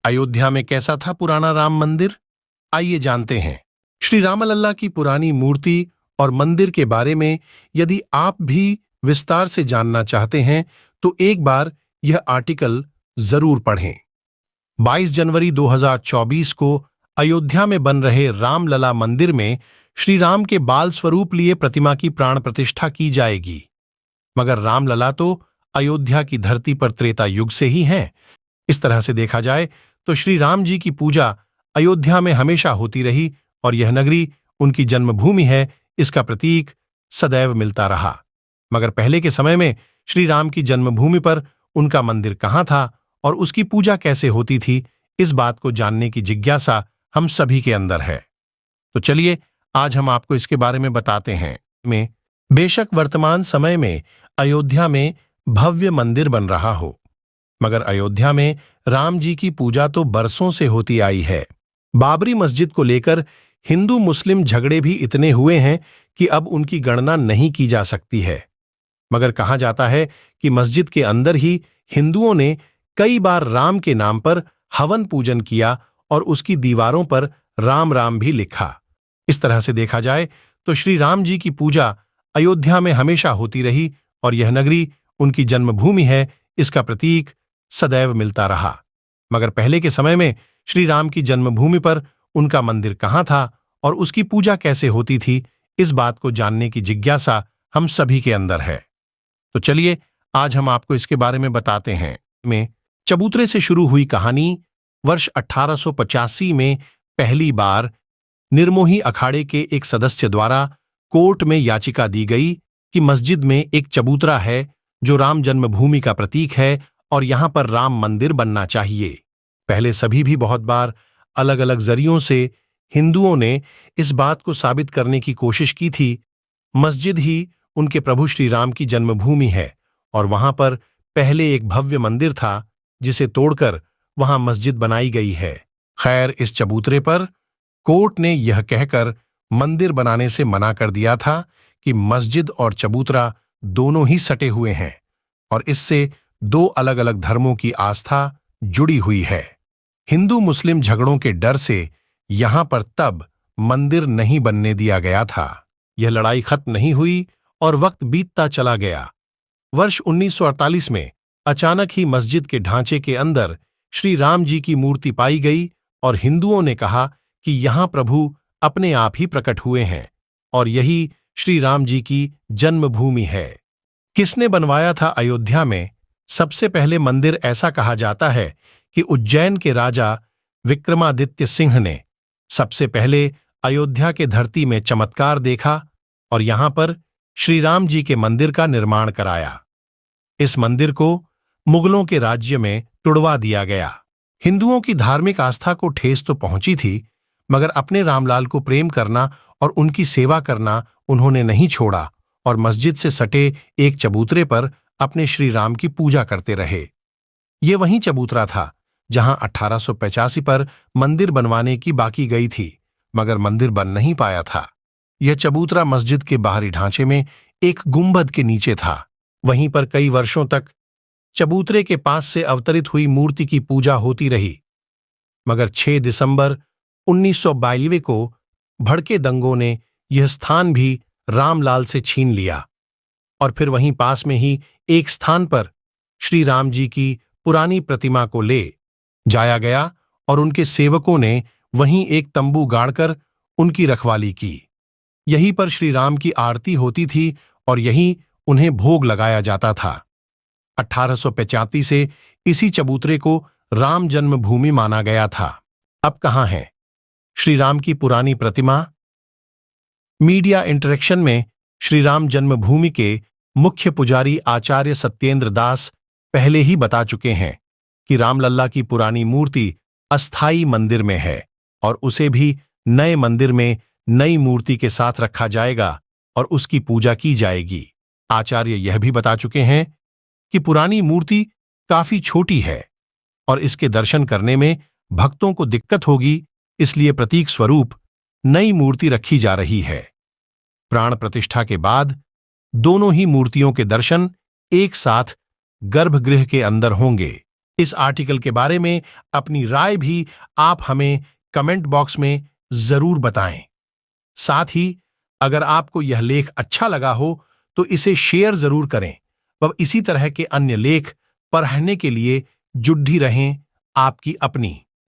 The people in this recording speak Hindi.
अयोध्या में कैसा था पुराना राम मंदिर? आइए जानते हैं। श्री रामलल्ला की पुरानी मूर्ति और मंदिर के बारे में यदि आप भी विस्तार से जानना चाहते हैं तो एक बार यह आर्टिकल जरूर पढ़ें। 22 जनवरी 2024 को अयोध्या में बन रहे रामलला मंदिर में श्री राम के बाल स्वरूप लिए प्रतिमा की प्राण प्रतिष्ठा की जाएगी। मगर रामलला तो अयोध्या की धरती पर त्रेता युग से ही हैं। इस तरह से देखा जाए तो श्री राम जी की पूजा अयोध्या में हमेशा होती रही और यह नगरी उनकी जन्मभूमि है, इसका प्रतीक सदैव मिलता रहा। मगर पहले के समय में श्री राम की जन्मभूमि पर उनका मंदिर कहाँ था और उसकी पूजा कैसे होती थी, इस बात को जानने की जिज्ञासा हम सभी के अंदर है। तो चलिए आज हम आपको इसके बारे में बताते हैं। बेशक वर्तमान समय में अयोध्या में भव्य मंदिर बन रहा हो, मगर अयोध्या में राम जी की पूजा तो बरसों से होती आई है। बाबरी मस्जिद को लेकर हिंदू मुस्लिम झगड़े भी इतने हुए हैं कि अब उनकी गणना नहीं की जा सकती है। मगर कहा जाता है कि मस्जिद के अंदर ही हिंदुओं ने कई बार राम के नाम पर हवन पूजन किया और उसकी दीवारों पर राम राम भी लिखा। इस तरह से देखा जाए तो श्री राम जी की पूजा अयोध्या में हमेशा होती रही और यह नगरी उनकी जन्मभूमि है, इसका प्रतीक सदैव मिलता रहा। मगर पहले के समय में श्री राम की जन्मभूमि पर उनका मंदिर कहाँ था और उसकी पूजा कैसे होती थी, इस बात को जानने की जिज्ञासा हम सभी के अंदर है। तो चलिए आज हम आपको इसके बारे में बताते हैं। चबूतरे से शुरू हुई कहानी वर्ष 1885 में पहली बार निर्मोही अखाड़े के एक सदस्य द्वारा कोर्ट में याचिका दी गई कि मस्जिद में एक चबूतरा है जो राम जन्मभूमि का प्रतीक है और यहां पर राम मंदिर बनना चाहिए। पहले सभी भी बहुत बार अलग अलग जरियों से हिंदुओं ने इस बात को साबित करने की कोशिश की थी, मस्जिद ही उनके प्रभु श्री राम की जन्मभूमि है और वहां पर पहले एक भव्य मंदिर था जिसे तोड़कर वहां मस्जिद बनाई गई है। खैर, इस चबूतरे पर कोर्ट ने यह कहकर मंदिर बनाने से मना कर दिया था कि मस्जिद और चबूतरा दोनों ही सटे हुए हैं और इससे दो अलग अलग धर्मों की आस्था जुड़ी हुई है। हिंदू मुस्लिम झगड़ों के डर से यहां पर तब मंदिर नहीं बनने दिया गया था। यह लड़ाई खत्म नहीं हुई और वक्त बीतता चला गया। वर्ष 1948 में अचानक ही मस्जिद के ढांचे के अंदर श्री राम जी की मूर्ति पाई गई और हिंदुओं ने कहा कि यहां प्रभु अपने आप ही प्रकट हुए हैं और यही श्री राम जी की जन्मभूमि है। किसने बनवाया था अयोध्या में सबसे पहले मंदिर? ऐसा कहा जाता है कि उज्जैन के राजा विक्रमादित्य सिंह ने सबसे पहले अयोध्या के धरती में चमत्कार देखा और यहां पर श्री राम जी के मंदिर का निर्माण कराया। इस मंदिर को मुगलों के राज्य में तुड़वा दिया गया। हिंदुओं की धार्मिक आस्था को ठेस तो पहुंची थी, मगर अपने रामलाल को प्रेम करना और उनकी सेवा करना उन्होंने नहीं छोड़ा और मस्जिद से सटे एक चबूतरे पर अपने श्री राम की पूजा करते रहे। ये वही चबूतरा था जहां 1885 पर मंदिर बनवाने की बाकी गई थी, मगर मंदिर बन नहीं पाया था। यह चबूतरा मस्जिद के बाहरी ढांचे में एक गुंबद के नीचे था। वहीं पर कई वर्षों तक चबूतरे के पास से अवतरित हुई मूर्ति की पूजा होती रही, मगर 6 दिसंबर 1992 को भड़के दंगों ने यह स्थान भी रामलाल से छीन लिया और फिर वहीं पास में ही एक स्थान पर श्री राम जी की पुरानी प्रतिमा को ले जाया गया और उनके सेवकों ने वहीं एक तंबू गाड़कर उनकी रखवाली की। यहीं पर श्री राम की आरती होती थी और यहीं उन्हें भोग लगाया जाता था। 1885 से इसी चबूतरे को राम जन्मभूमि माना गया था। अब कहाँ है श्री राम की पुरानी प्रतिमा? मीडिया इंटरेक्शन में श्री राम जन्मभूमि के मुख्य पुजारी आचार्य सत्येंद्र दास पहले ही बता चुके हैं कि रामलल्ला की पुरानी मूर्ति अस्थाई मंदिर में है और उसे भी नए मंदिर में नई मूर्ति के साथ रखा जाएगा और उसकी पूजा की जाएगी। आचार्य यह भी बता चुके हैं कि पुरानी मूर्ति काफी छोटी है और इसके दर्शन करने में भक्तों को दिक्कत होगी, इसलिए प्रतीक स्वरूप नई मूर्ति रखी जा रही है। प्राण प्रतिष्ठा के बाद दोनों ही मूर्तियों के दर्शन एक साथ गर्भगृह के अंदर होंगे। इस आर्टिकल के बारे में अपनी राय भी आप हमें कमेंट बॉक्स में जरूर बताएं। साथ ही अगर आपको यह लेख अच्छा लगा हो तो इसे शेयर जरूर करें व इसी तरह के अन्य लेख पढ़ने के लिए जुड्डी रहें। आपकी अपनी